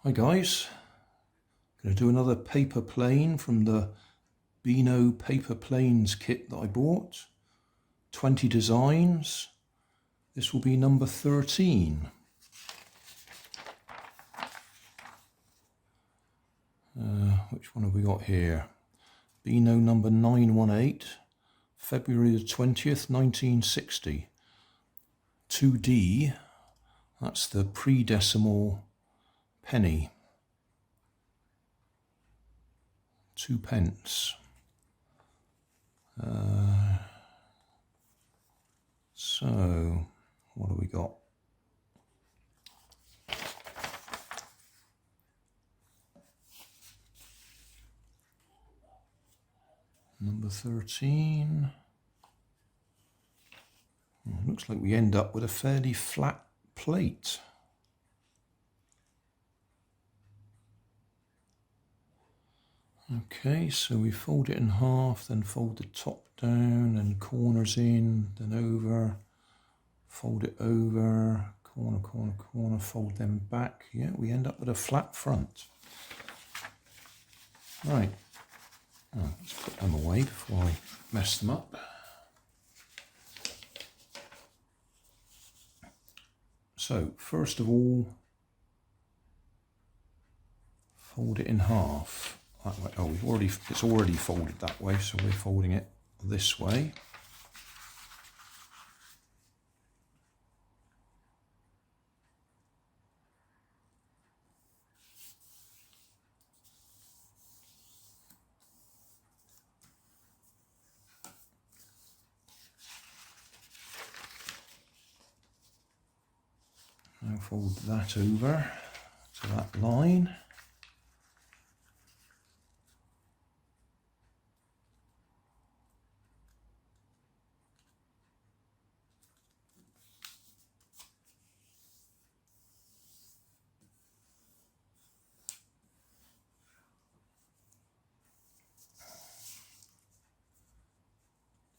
Hi guys, going to do another paper plane from the BEANO paper planes kit that I bought. 20 designs. This will be number 13. Which one have we got here? BEANO number 918, February the 20th, 1960. 2D, that's the pre-decimal penny. 2 pence. So, what have we got? Number 13. Looks like we end up with a fairly flat plate. Okay, so we fold it in half, then fold the top down, and corners in, then over, fold it over, corner, corner, corner, fold them back. Yeah, we end up with a flat front. Right, let's put them away before I mess them up. So, first of all, fold it in half. That way. Oh, it's already folded that way, so we're folding it this way. Now fold that over to that line.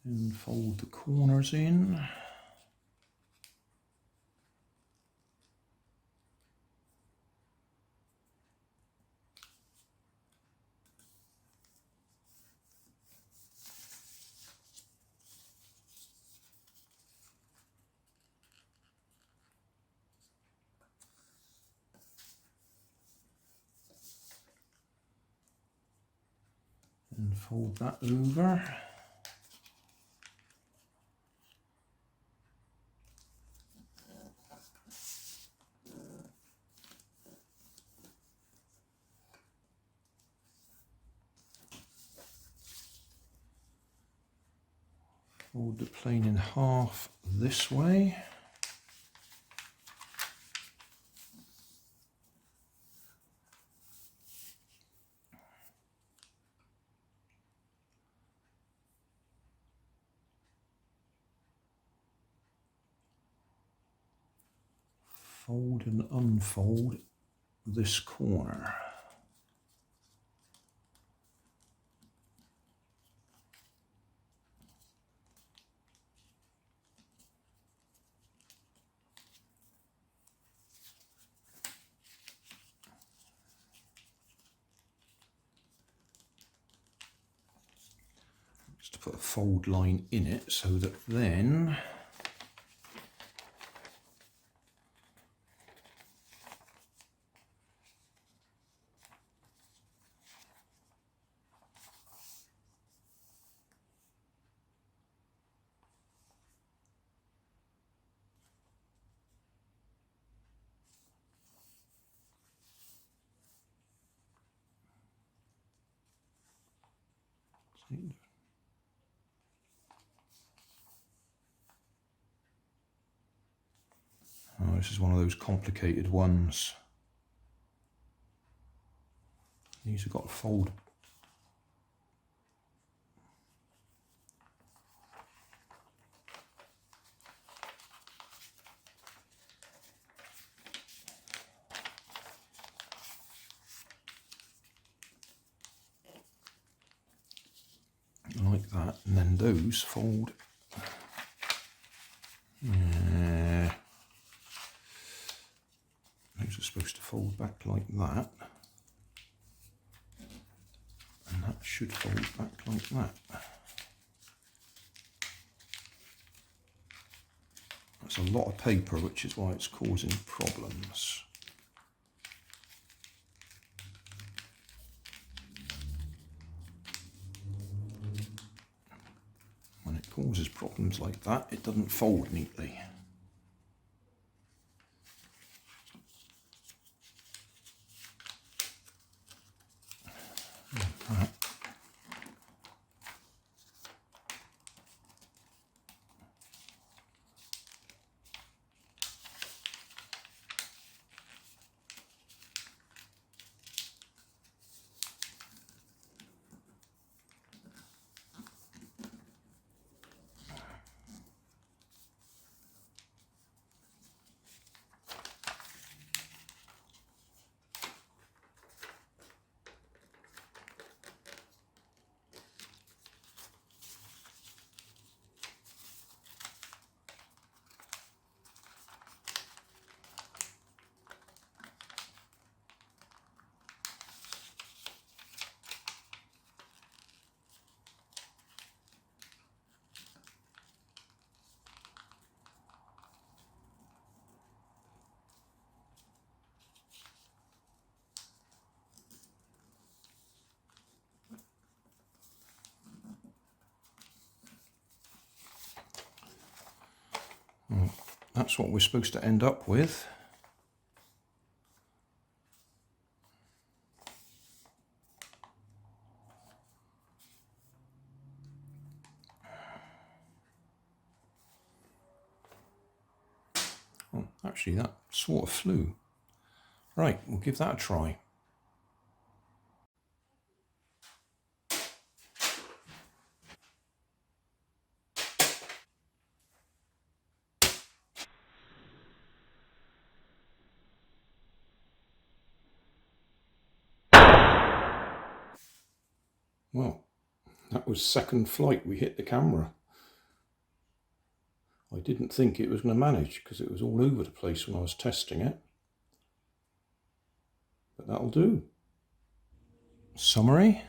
And fold the corners in. And fold that over. Fold the plane in half this way. Fold and unfold this corner. Just to put a fold line in it so that then this is one of those complicated ones. These have got to fold. Like that, and then those fold. Those are supposed to fold fold back like that. And that should fold back like that. That's a lot of paper, which is why it's causing problems. When it causes problems like that, it doesn't fold neatly. That's what we're supposed to end up with. Oh, actually that sort of flew. Right, we'll give that a try. Well, that was second flight we hit the camera. I didn't think it was going to manage because it was all over the place when I was testing it. But that'll do. Summary,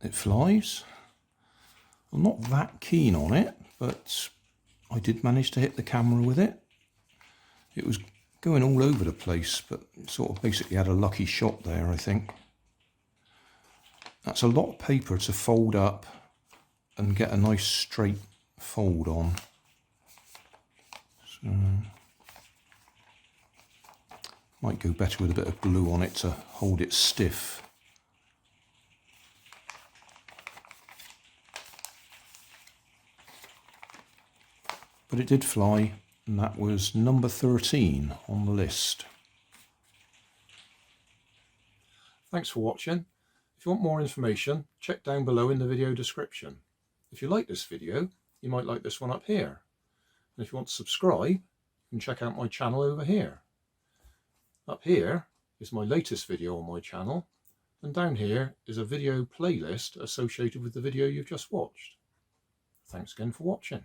it flies. I'm not that keen on it, but I did manage to hit the camera with it. It was going all over the place, but sort of basically had a lucky shot there, I think. That's a lot of paper to fold up and get a nice straight fold on. So, might go better with a bit of glue on it to hold it stiff. But it did fly, and that was number 13 on the list. Thanks for watching. If you want more information, check down below in the video description. If you like this video, you might like this one up here. And if you want to subscribe, you can check out my channel over here. Up here is my latest video on my channel, and down here is a video playlist associated with the video you've just watched. Thanks again for watching.